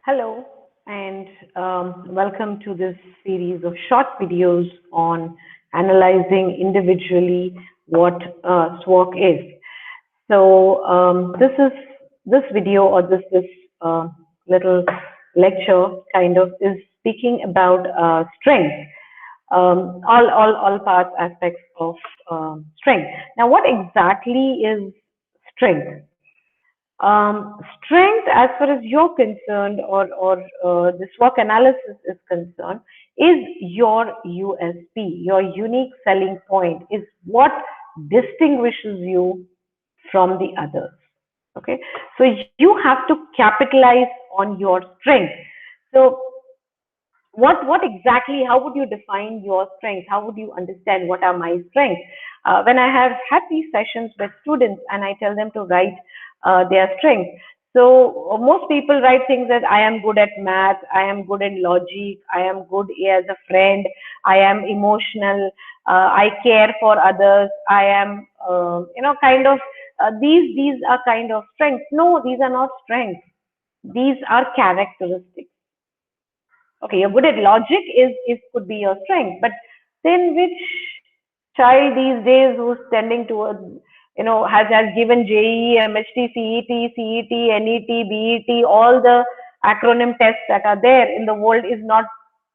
Hello, and welcome to this series of short videos on analyzing individually what SWOT is. So this video or this little lecture kind of is speaking about strength, all parts aspects of strength. Now, what exactly is strength? Strength, as far as you're concerned, or this work analysis is concerned, is your USP, your unique selling point, is what distinguishes you from the others. Okay, so you have to capitalize on your strength. So what exactly, how would you define your strengths? How would you understand what are my strengths? When I have had these sessions with students and I tell them to write their strengths, so most people write things as I am good at math, I am good in logic, I am good as a friend, I am emotional, I care for others, I am kind of these are kind of strengths. No, these are not strengths. These are characteristics. Okay, you're good at logic is could be your strength, but then which child these days who's tending towards, has given JEE, MHT, CET, NET, BET, all the acronym tests that are there in the world is not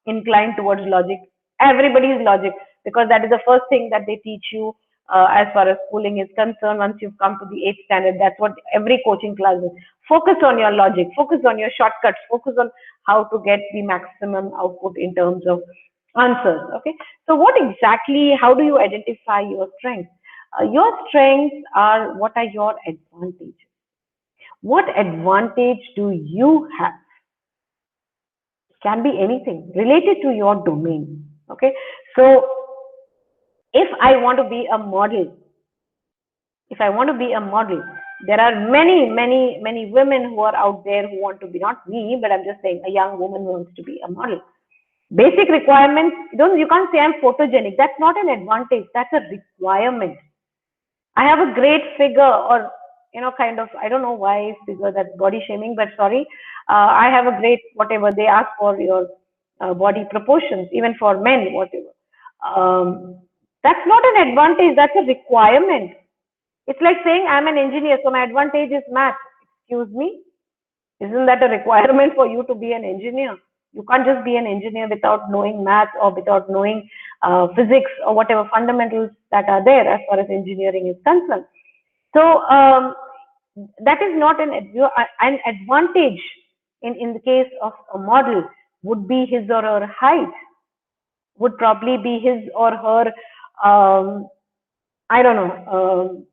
inclined towards logic. Everybody is logic because that is the first thing that they teach you as far as schooling is concerned. Once you've come to the eighth standard, that's what every coaching class is. Focus on your logic, focus on your shortcuts, focus on how to get the maximum output in terms of answers. Okay, so what exactly, how do you identify your strengths? Your strengths are, what are your advantages? What advantage do you have? Can be anything related to your domain. Okay, so if I want to be a model, if I want to be a model, there are many women who are out there who want to be, not me, but I'm just saying a young woman who wants to be a model. Basic requirements, you can't say I'm photogenic. That's not an advantage, that's a requirement. I have a great figure, or kind of, I don't know why figure, that's body shaming, but sorry. I have a great whatever they ask for your body proportions, even for men, whatever. Um, that's not an advantage, that's a requirement. It's like saying I'm an engineer, so my advantage is math. Excuse me? Isn't that a requirement for you to be an engineer? You can't just be an engineer without knowing math or without knowing physics or whatever fundamentals that are there as far as engineering is concerned. So that is not an advantage in the case of a model would be his or her height, would probably be his or her, I don't know,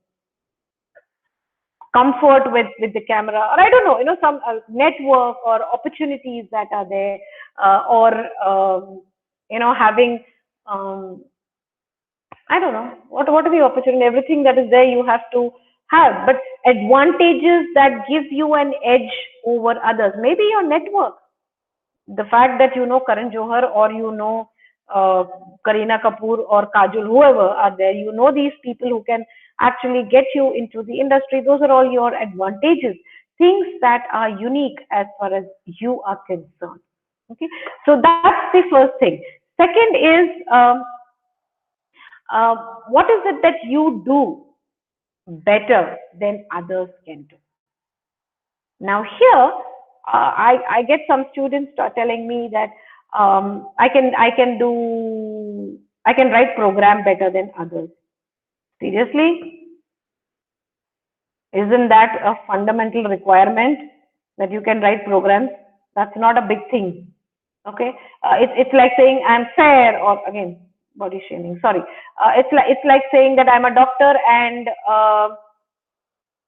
comfort with the camera, or I don't know, some network or opportunities that are there, or having, um, I don't know what are the opportunity, everything that is there you have to have, but advantages that give you an edge over others, maybe your network, the fact that you know Karan Johar, or uh, Kareena Kapoor or Kajol, whoever are there, these people who can actually get you into the industry. Those are all your advantages, things that are unique as far as you are concerned. Okay, so that's the first thing. Second is, uh, what is it that you do better than others can do? Now here, I get some students start telling me that I can write program better than others. Seriously, isn't that a fundamental requirement that you can write programs? That's not a big thing. Okay, it's like saying I'm fair, or again body shaming. Sorry, it's like saying that I'm a doctor and I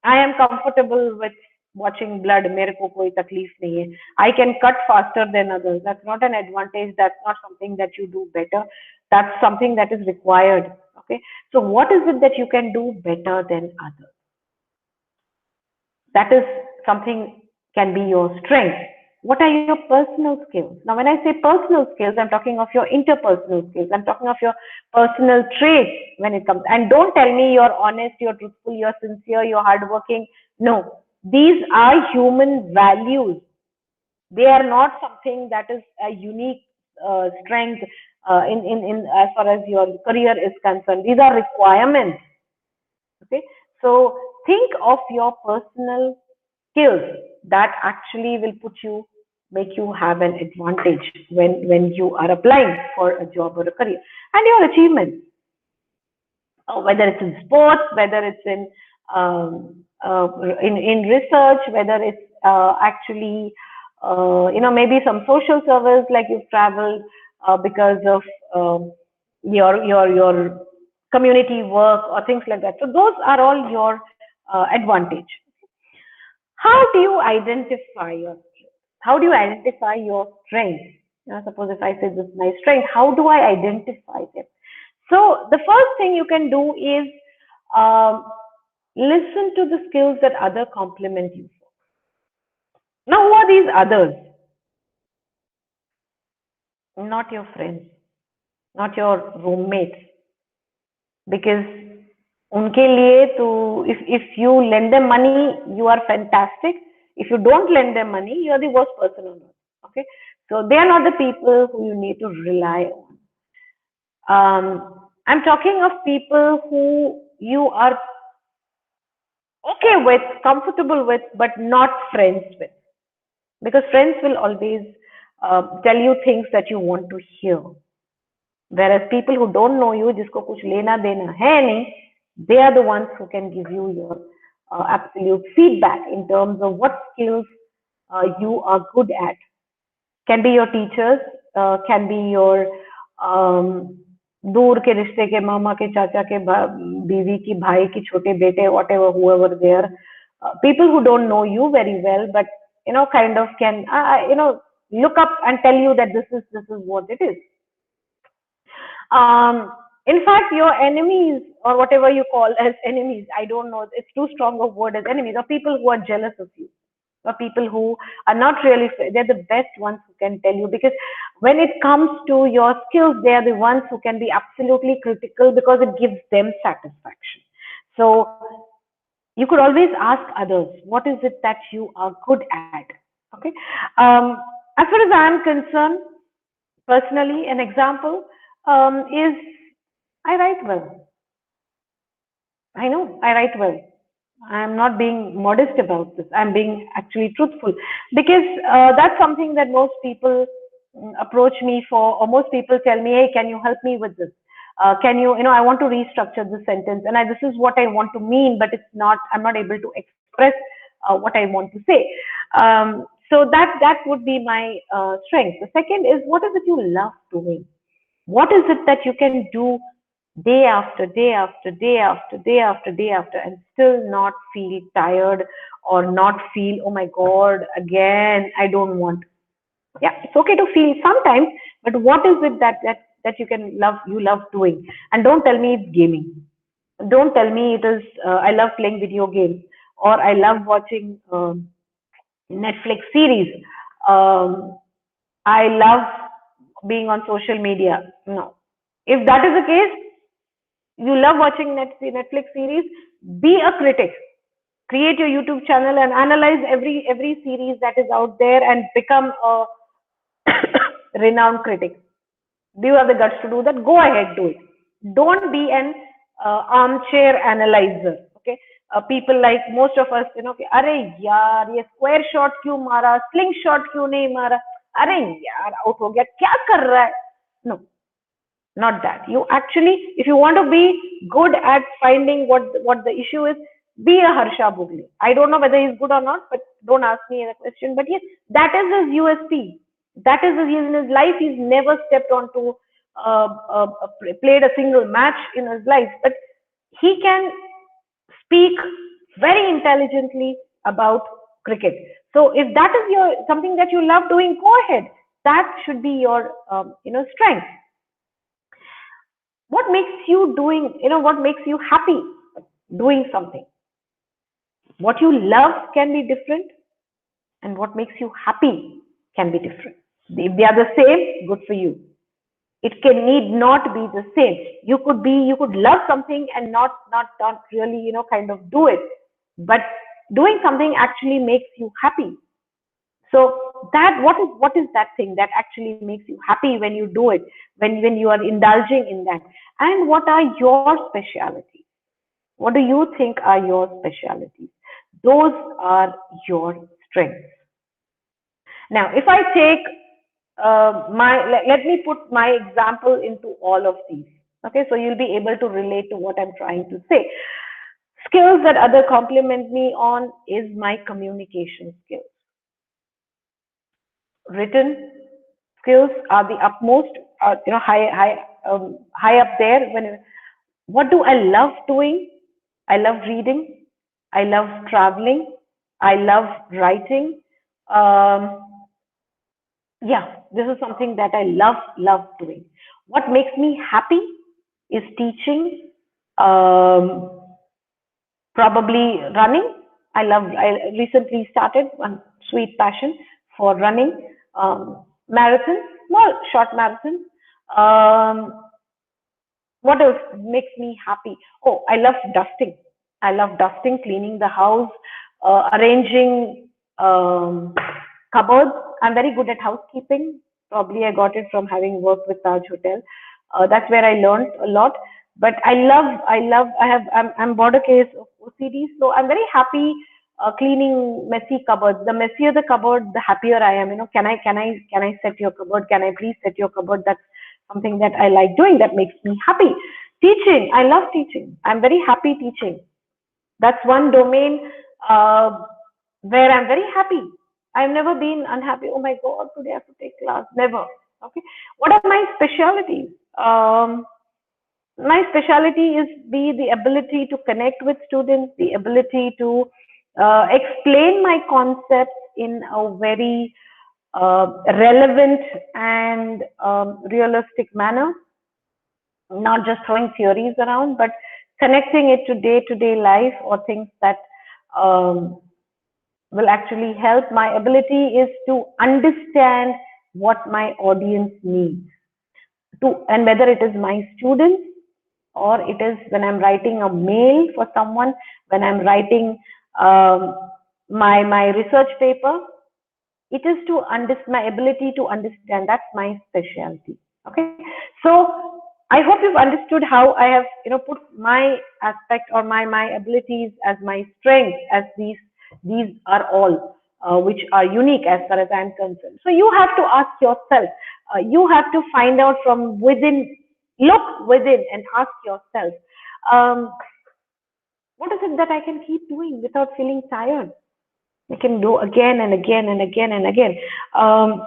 am comfortable with watching blood. मेरे को कोई तकलीफ नहीं है. I can cut faster than others. That's not an advantage. That's not something that you do better. That's something that is required. Okay. So what is it that you can do better than others? That is something, can be your strength. What are your personal skills? Now, when I say personal skills, I'm talking of your interpersonal skills. I'm talking of your personal traits when it comes. And don't tell me you're honest, you're truthful, you're sincere, you're hardworking. No, these are human values. They are not something that is a unique strength in as far as your career is concerned. These are requirements. Okay, so think of your personal skills that actually will put you, make you have an advantage when you are applying for a job or a career, and your achievements, whether it's in sports, whether it's in research, whether it's actually maybe some social service, like you've traveled because of your community work or things like that. So those are all your advantage. How do you identify your strength? How do you identify your strength? Suppose if I say this is my strength, how do I identify them? So the first thing you can do is um, listen to the skills that other complement you for. Now, who are these others? Not your friends, not your roommates, because उनके लिए तो if you lend them money, you are fantastic. If you don't lend them money, you are the worst person on earth. Okay, so they are not the people who you need to rely on. I'm talking of people who you are okay with, comfortable with, but not friends with. Because friends will always tell you things that you want to hear. Whereas people who don't know you, जिसको कुछ लेना देना है नहीं, they are the ones who can give you your absolute feedback in terms of what skills you are good at. Can be your teachers, can be your दूर के रिश्ते के मामा के चाचा के बीवी की भाई की छोटे बेटे whatever whoever there, people who don't know you very well but kind of can look up and tell you that this is what it is. um in fact, your enemies, or whatever you call as enemies, I don't know, it's too strong a word as enemies, or people who are jealous of you, or people who are not really, they're the best ones who can tell you, because when it comes to your skills, they are the ones who can be absolutely critical because it gives them satisfaction. So you could always ask others, what is it that you are good at? Okay. As far as I am concerned, personally, an example is I write well. I know I write well. I'm not being modest about this. I'm being actually truthful, because that's something that most people approach me for, or most people tell me, "Hey, can you help me with this? Can you, I want to restructure this sentence, and this is what I want to mean, but it's not. I'm not able to express what I want to say." So that would be my strength. The second is, what is it you love doing? What is it that you can do day after day after day after day after day after and still not feel tired, or not feel, oh my God, again, I don't want. Yeah, it's okay to feel sometimes, but what is it that you love doing? And don't tell me it's gaming. Don't tell me it is, I love playing video games, or I love watching Netflix series. Um, I love being on social media. No. If that is the case, you love watching Netflix series, be a critic. Create your YouTube channel and analyze every series that is out there and become a renowned critic. Do you have the guts to do that? Go ahead, do it. Don't be an armchair analyzer. Okay. People like most of us, अरे यार ये square shot क्यों मारा, sling shot क्यों नहीं मारा, अरे यार out हो गया, क्या कर रहा है? No, not that. You actually, if you want to be good at finding what the issue is, be a Harsha Bugli. I don't know whether he's good or not, but don't ask me the question. But yes, that is his USP. That is in his life. He's never stepped onto, played a single match in his life, but he can speak very intelligently about cricket. So if that is your something that you love doing, go ahead. That should be your strength. What makes you doing, what makes you happy doing something? What you love can be different, and what makes you happy can be different. If they are the same, good for you. It can need not be the same. You could love something and not really, kind of do it. But doing something actually makes you happy. So that what is that thing that actually makes you happy when you do it, when you are indulging in that, and what are your specialties? What do you think are your specialties? Those are your strengths. Now, if I take let me put my example into all of these. Okay, so you'll be able to relate to what I'm trying to say. Skills that other compliment me on is my communication skills. Written skills are the utmost, high up there. What do I love doing? I love reading. I love traveling. I love writing. Um, yeah, this is something that I love doing. What makes me happy is teaching, um, probably running. I recently started one sweet passion for running, marathons, small short marathons. Um, what else makes me happy? Oh, I love dusting. I love dusting, cleaning the house, arranging cupboards. I'm very good at housekeeping. Probably I got it from having worked with Taj Hotel. That's where I learned a lot. But I'm border case of OCD, so I'm very happy cleaning messy cupboards. The messier the cupboard, the happier I am. Can I set your cupboard? Can I please set your cupboard? That's something that I like doing. That makes me happy. Teaching, I love teaching. I'm very happy teaching. That's one domain uh, where I'm very happy. I've never been unhappy. Oh my God, today I have to take class. Never. Okay. What are my specialties? My specialty is be the ability to connect with students, the ability to explain my concepts in a very relevant and realistic manner, not just throwing theories around, but connecting it to day life or things that um, will actually help. My ability is to understand what my audience needs, and whether it is my students or it is when I'm writing a mail for someone, when I'm writing um, my research paper, it is to understand my ability to understand. That's my specialty. Okay, so I hope you've understood how I have put my aspect or my abilities as my strength, as these are all which are unique as far as I'm concerned. So you have to ask yourself, you have to find out from within, look within and ask yourself, um, what is it that I can keep doing without feeling tired? I can do again and again and again and again. Um,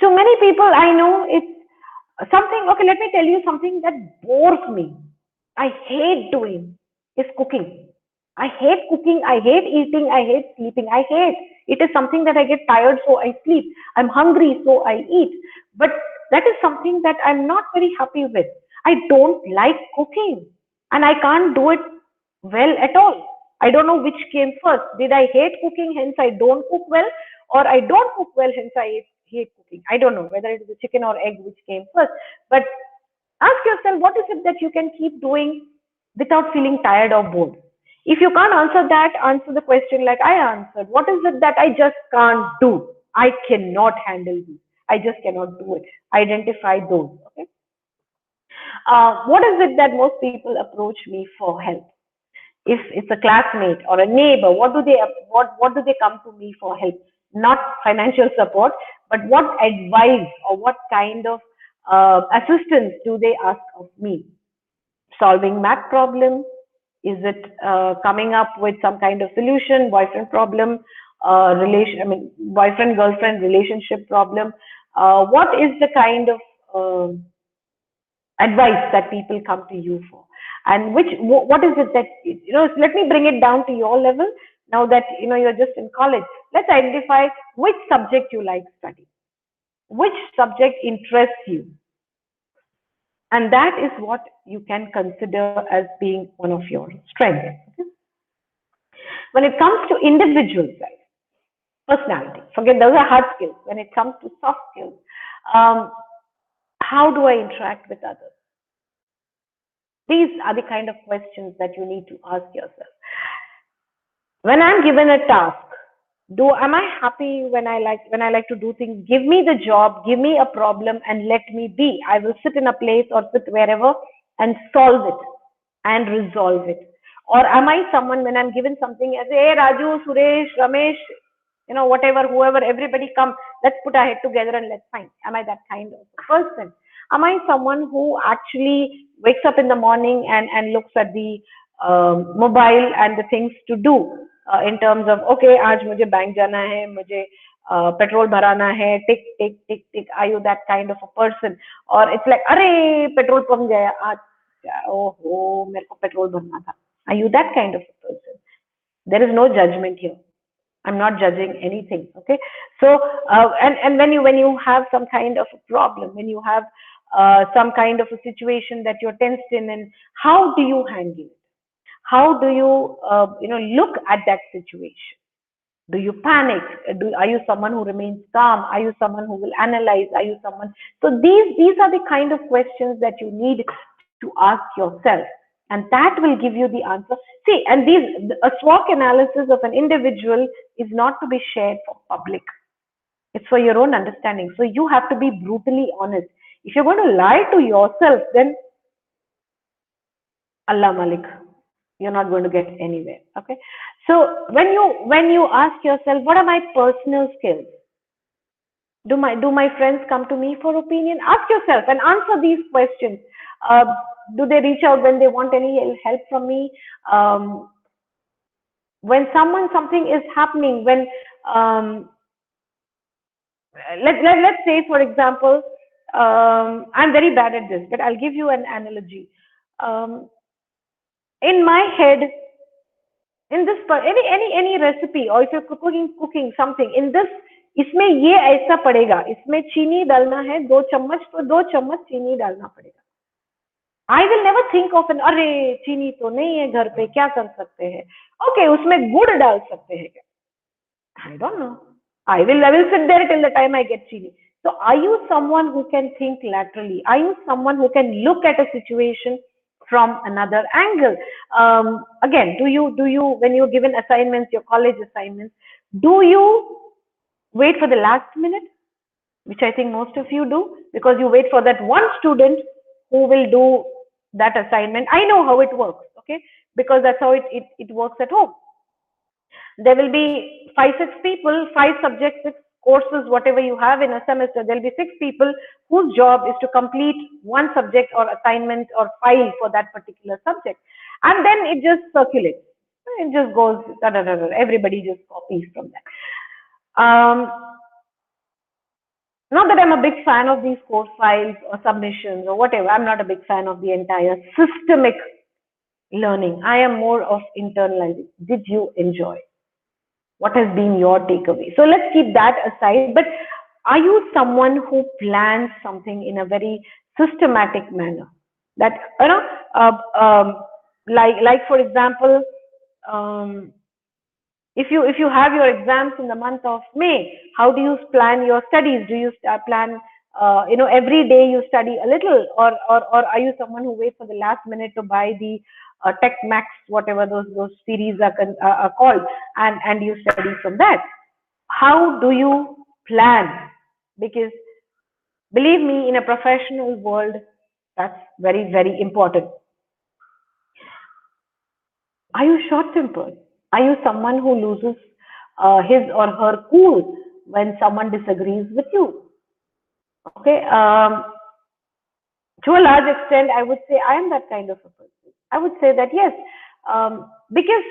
to many people, I know it's something. Okay, let me tell you something that bores me. I hate doing is cooking. I hate cooking. I hate eating. I hate sleeping. I hate. It is something that I get tired, so I sleep. I'm hungry, so I eat. But that is something that I'm not very happy with. I don't like cooking, and I can't do it well at all. I don't know which came first. Did I hate cooking, hence I don't cook well, or I don't cook well, hence I hate cooking? I don't know whether it is the chicken or egg which came first. But ask yourself, what is it that you can keep doing without feeling tired or bored? If you can't answer that, answer the question like I answered. What is it that I just can't do? I cannot handle this. I just cannot do it. Identify those. Okay. What is it that most people approach me for help? If it's a classmate or a neighbor, what do they come to me for help? Not financial support, but what advice or what kind of assistance do they ask of me? Solving math problem? Is it coming up with some kind of solution? Boyfriend problem? Relation? I mean, boyfriend girlfriend relationship problem? What is the kind of advice that people come to you for, and what is it that let me bring it down to your level. Now that you're just in college, let's identify which subject you like studying, which subject interests you, and that is what you can consider as being one of your strengths. Okay? When it comes to individual side, personality, forget those are hard skills. When it comes to soft skills, um, how do I interact with others? These are the kind of questions that you need to ask yourself. When I'm given a task, Am I happy when I like to do things? Give me the job, give me a problem, and let me be. I will sit in a place or sit wherever and solve it and resolve it. Or am I someone when I'm given something as, hey Raju, Suresh, Ramesh, whatever, whoever, everybody come, let's put our head together and let's find. Am I that kind of a person? Am I someone who actually wakes up in the morning and looks at the mobile and the things to do, in terms of, okay, आज मुझे bank जाना है, मुझे petrol भराना है, टिक टिक टिक टिक? Are you that kind of a person? Or it's like, अरे petrol pump गया आज, ओहो मेरे को पेट्रोल भरना था? Are you that kind of a person? There is no judgment here. I'm not judging anything. Okay. So and when you have some kind of a problem, when you have some kind of a situation that you're tensed in, and how do you handle it? How do you look at that situation? Do you panic? Are you someone who remains calm? Are you someone who will analyze? Are you someone? So these are the kind of questions that you need to ask yourself, and that will give you the answer. See, and a SWOT analysis of an individual is not to be shared for public. It's for your own understanding. So you have to be brutally honest. If you're going to lie to yourself, then Allah Malik, you're not going to get anywhere. Okay. So when you ask yourself, what are my personal skills? Do my friends come to me for opinion? Ask yourself and answer these questions. Uh, do they reach out when they want any help from me? Um, when something is happening, when let's say, for example, I'm very bad at this, but I'll give you an analogy. Um, in my head, in this any recipe, or if you're cooking something in this, इसमें ये ऐसा पड़ेगा, इसमें चीनी डालना है 2 चम्मच, तो 2 चम्मच चीनी डालना पड़ेगा. I will never think of an, अरे चीनी तो नहीं है घर पे, क्या कर सकते हैं? Okay, उसमें गुड़ डाल सकते हैं क्या? I don't know. I will sit there till the time I get chili. So are you someone who can think laterally? Are you someone who can look at a situation from another angle? Again, do you when you're given assignments, your college assignments, do you wait for the last minute, which I think most of you do, because you wait for that one student who will do that assignment? I know how it works, okay, because that's how it works at home. There will be 5 6 people, 5 subjects, 6 courses, whatever you have in a semester. There'll be 6 people whose job is to complete one subject or assignment or file for that particular subject, and then it just circulates. It just goes, da, da, da, da, everybody just copies from that. Not that I'm a big fan of these course files or submissions or whatever. I'm not a big fan of the entire systemic learning. I am more of internalizing. Did you enjoy? What has been your takeaway? So let's keep that aside. But are you someone who plans something in a very systematic manner? That like for example, um, if you have your exams in the month of May, how do you plan your studies? Do you plan every day you study a little, or are you someone who waits for the last minute to buy the Tech Max, whatever those series are called, and you study from that? How do you plan? Because believe me, in a professional world, that's very, very important. Are you short tempered? Are you someone who loses his or her cool when someone disagrees with you? Okay. To a large extent, I would say I am that kind of a person. I would say that yes, because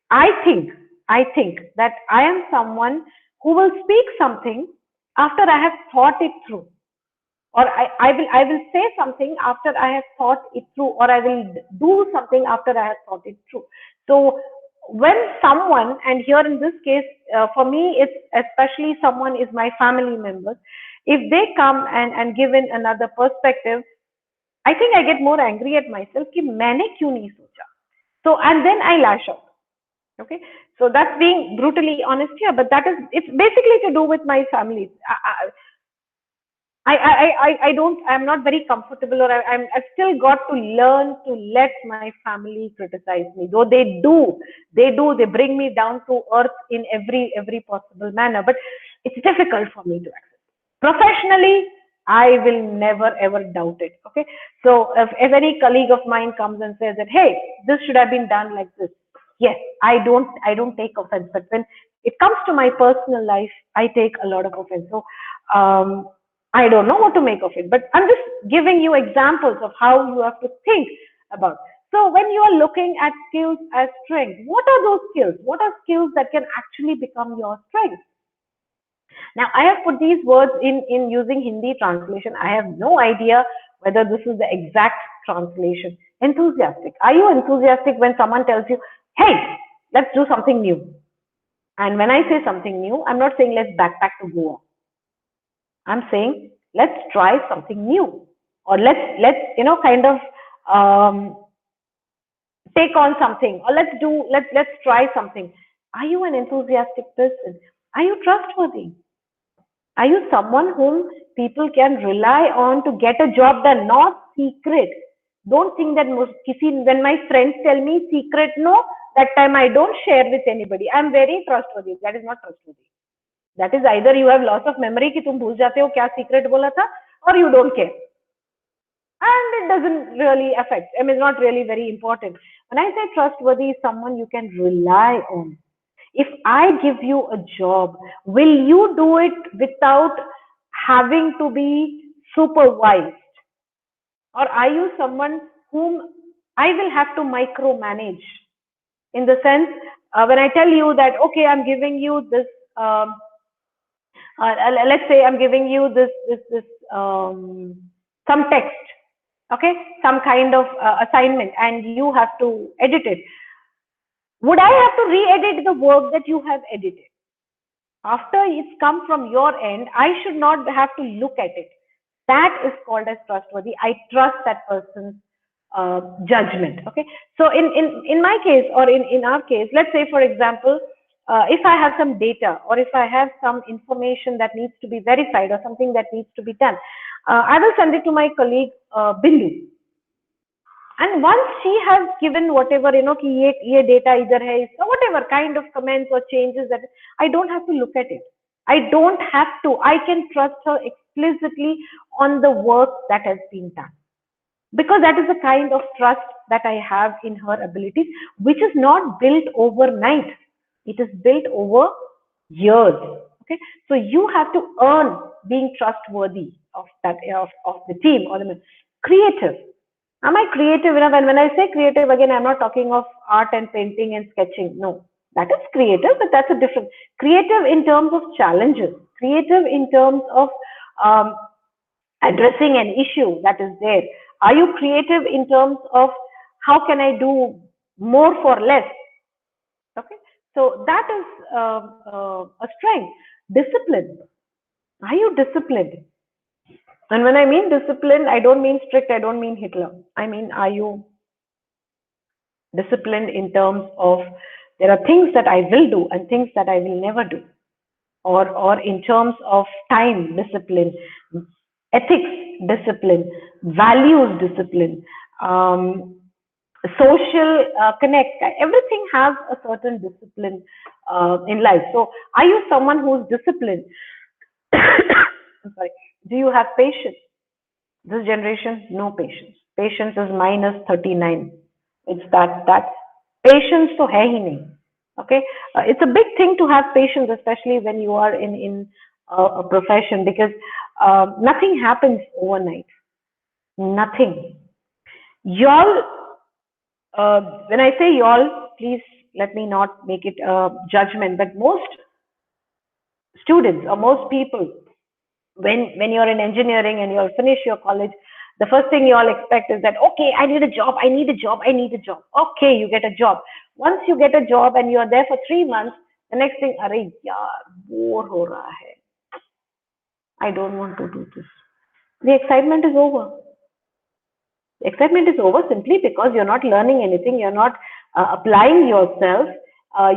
I think I think that I am someone who will speak something after I have thought it through, or I will say something after I have thought it through, or I will do something after I have thought it through. So when someone, and here in this case, for me, it's especially someone is my family members. If they come and give in another perspective, I think I get more angry at myself कि मैंने क्यों नहीं सोचा. So and then I lash out. Okay, so that's being brutally honest here, but that is, it's basically to do with my family. I don't, I'm not very comfortable, or I've still got to learn to let my family criticize me, though they do. They do. They bring me down to earth in every possible manner. But it's difficult for me to accept. Professionally, I will never ever doubt it. Okay. So if any colleague of mine comes and says that, hey, this should have been done like this, yes, I don't take offense. But when it comes to my personal life, I take a lot of offense. So um, I don't know what to make of it. But I'm just giving you examples of how you have to think about. So when you are looking at skills as strength, what are those skills? What are skills that can actually become your strength? Now, I have put these words in using Hindi translation. I have no idea whether this is the exact translation. Enthusiastic. Are you enthusiastic when someone tells you, hey, let's do something new? And when I say something new, I'm not saying let's backpack to Goa. I'm saying let's try something new, or let's kind of um, take on something, or let's try something. Are you an enthusiastic person? Are you trustworthy? Are you someone whom people can rely on to get a job done, not secret? Don't think that when my friends tell me secret, no, that time I don't share with anybody. I'm very trustworthy. That is not trustworthy. That is either you have loss of memory कि तुम भूल जाते हो क्या secret बोला था, or you don't care. And it doesn't really affect. I mean, it's not really very important. When I say trustworthy is someone you can rely on. If I give you a job, will you do it without having to be supervised? Or are you someone whom I will have to micromanage? In the sense, when I tell you that, okay, I'm giving you this, let's say I'm giving you some text, okay, some kind of assignment, and you have to edit it. Would I have to re-edit the work that you have edited? After it's come from your end, I should not have to look at it. That is called as trustworthy. I trust that person's judgment. Okay. So in my case, or in our case, let's say, for example, if I have some data, or if I have some information that needs to be verified, or something that needs to be done, I will send it to my colleague Bindu. And once she has given whatever, कि ये data इधर है, so whatever kind of comments or changes that, I don't have to look at it. I don't have to. I can trust her explicitly on the work that has been done. Because that is the kind of trust that I have in her abilities, which is not built overnight. It is built over years. Okay. So you have to earn being trustworthy of the team or the creative. Am I creative enough? And when I say creative, again, I'm not talking of art and painting and sketching. No, that is creative, but that's a different creative in terms of challenges, creative in terms of um, addressing an issue that is there. Are you creative in terms of how can I do more for less? Okay, so that is a strength. Discipline. Are you disciplined? And when I mean disciplined, I don't mean strict, I don't mean Hitler. I mean, are you disciplined in terms of there are things that I will do and things that I will never do? Or in terms of time discipline, ethics discipline, values discipline, social connect. Everything has a certain discipline in life. So, are you someone who's disciplined? I'm sorry. Do you have patience? This generation, no patience. Patience is minus 39. It's that patience to hai hi nahi. Okay, it's a big thing to have patience, especially when you are in a profession, because nothing happens overnight. Nothing. Y'all, when I say y'all, please let me not make it a judgment, but most students or most people, when you're in engineering and you'll finish your college, the first thing you all expect is that, okay, I need a job, I need a job, I need a job. Okay, you get a job. Once you get a job and you're there for 3 months, the next thing, arey yaar, bore ho raha hai. I don't want to do this. The excitement is over. The excitement is over simply because you're not learning anything, you're not applying yourself.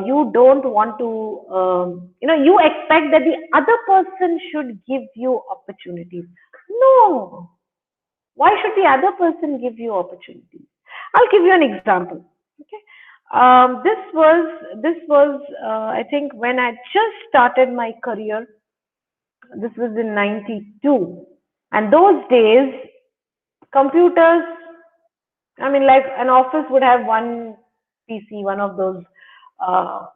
You don't want to, you expect that the other person should give you opportunities. No. Why should the other person give you opportunities? I'll give you an example. Okay. This was I think when I just started my career. This was in 92, and those days computers, I mean, like an office would have one PC, one of those uh,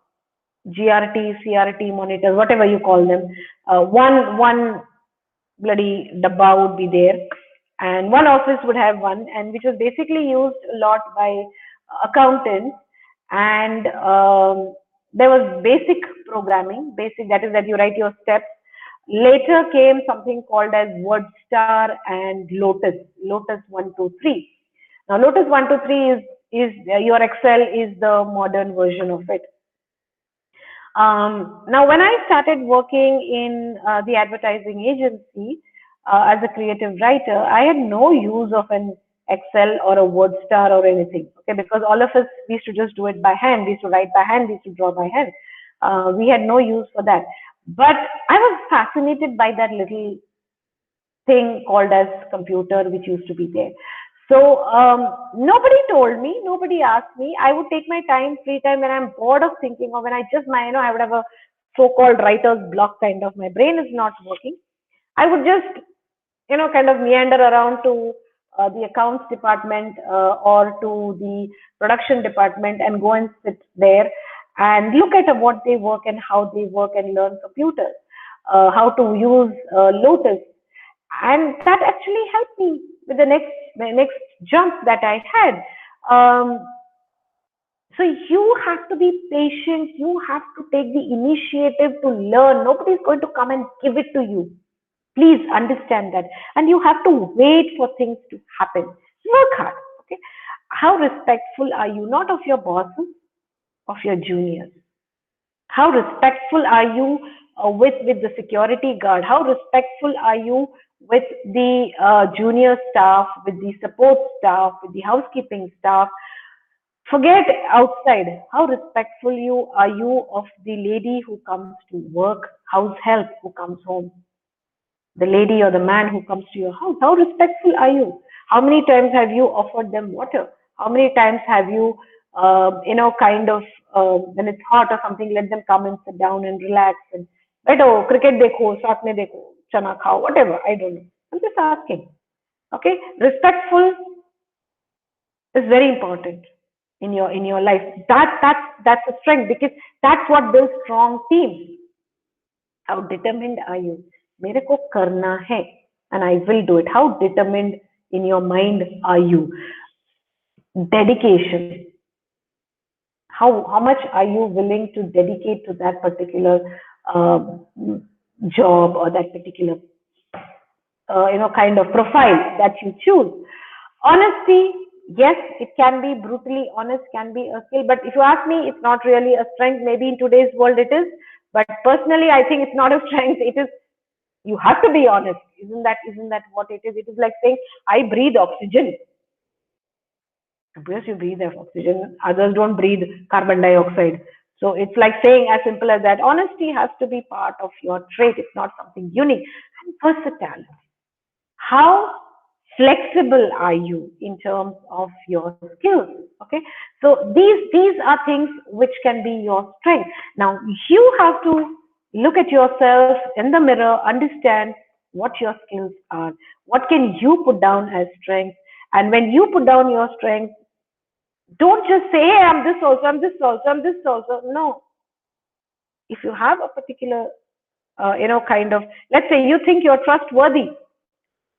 GRT, CRT monitors, whatever you call them. One bloody dabba would be there, and one office would have one, and which was basically used a lot by accountants. And there was basic programming, basic, that is that you write your steps. Later came something called as WordStar and Lotus, Lotus 123. Now, Lotus 123 is your Excel is the modern version of it. Now, when I started working in the advertising agency as a creative writer, I had no use of an Excel or a WordStar or anything. Okay, because all of us we used to just do it by hand. We used to write by hand. We used to draw by hand. We had no use for that. But I was fascinated by that little thing called as computer, which used to be there. So nobody told me, nobody asked me. I would take my time, free time, when I'm bored of thinking, or when I just my, I would have a so-called writer's block kind of. My brain is not working. I would just, kind of meander around to the accounts department or to the production department and go and sit there and look at what they work and how they work and learn computers, how to use Lotus, and that actually helped me with the next jump that I had. Um, so you have to be patient. You have to take the initiative to learn. Nobody's going to come and give it to you. Please understand that. And you have to wait for things to happen. Work hard. Okay. How respectful are you? Not of your bosses, of your juniors. How respectful are you with the security guard? How respectful are you with the junior staff, with the support staff, with the housekeeping staff? Forget outside. How respectful you are you of the lady who comes to work, house help who comes home, the lady or the man who comes to your house? How respectful are you? How many times have you offered them water? How many times have you, kind of, when it's hot or something, let them come and sit down and relax and, beto, cricket dekho, sath mein dekho, chana khao, whatever, I don't know. I'm just asking. Okay? Respectful is very important in your life. That's a strength, because that's what builds strong teams. How determined are you? मेरे को करना है, and I will do it. How determined in your mind are you? Dedication. How much are you willing to dedicate to that particular uh, job or that particular kind of profile that you choose? Honesty, yes, it can be brutally honest, can be a skill, but if you ask me, it's not really a strength. Maybe in today's world it is, but personally, I think it's not a strength. It is, you have to be honest. Isn't that what it is? It is like saying, I breathe oxygen. Because you breathe oxygen, others don't breathe carbon dioxide. So it's like saying as simple as that. Honesty has to be part of your trait. It's not something unique. And versatility. How flexible are you in terms of your skills? Okay. So these are things which can be your strength. Now you have to look at yourself in the mirror, understand what your skills are, what can you put down as strength. And when you put down your strength, don't just say, hey, I'm this also, I'm this also, I'm this also. No. If you have a particular, kind of, let's say you think you're trustworthy.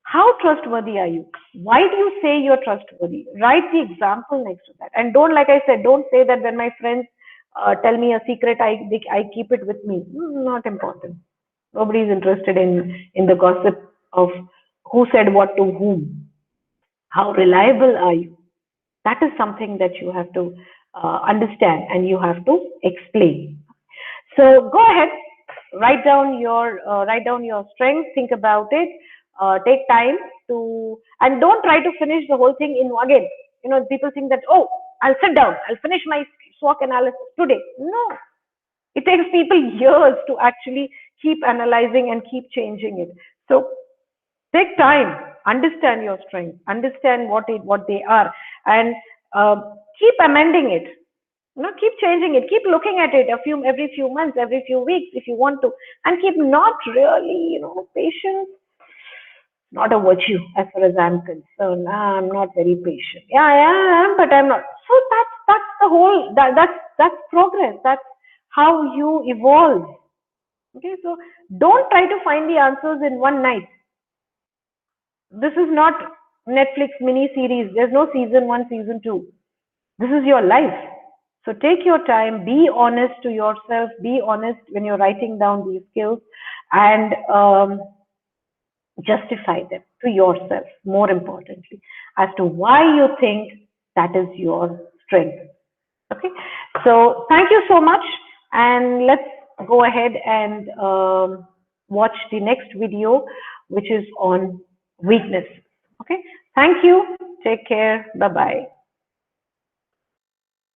How trustworthy are you? Why do you say you're trustworthy? Write the example next to that. And don't, like I said, don't say that when my friends tell me a secret, I keep it with me. Not important. Nobody is interested in the gossip of who said what to whom. How reliable are you? That is something that you have to understand and you have to explain. So go ahead, write down your strengths, think about it, take time to, and don't try to finish the whole thing in again. People think that, oh, I'll sit down, I'll finish my SWOT analysis today. No, it takes people years to actually keep analyzing and keep changing it. So take time, understand your strengths, understand what they are, and uh, keep amending it. You know, keep changing it, keep looking at it every few months, every few weeks if you want to, and keep not really, you know, patience not a virtue as far as I'm concerned. I'm not very patient. Yeah, I am, but I'm not. So that's the whole that's progress. That's how you evolve. Okay, so don't try to find the answers in one night. This is not Netflix mini series. There's no season one, season two. This is your life. So take your time, be honest to yourself, be honest when you're writing down these skills, and justify them to yourself, more importantly, as to why you think that is your strength. Okay, so thank you so much, and let's go ahead and watch the next video, which is on weakness. Okay, thank you, take care, bye bye.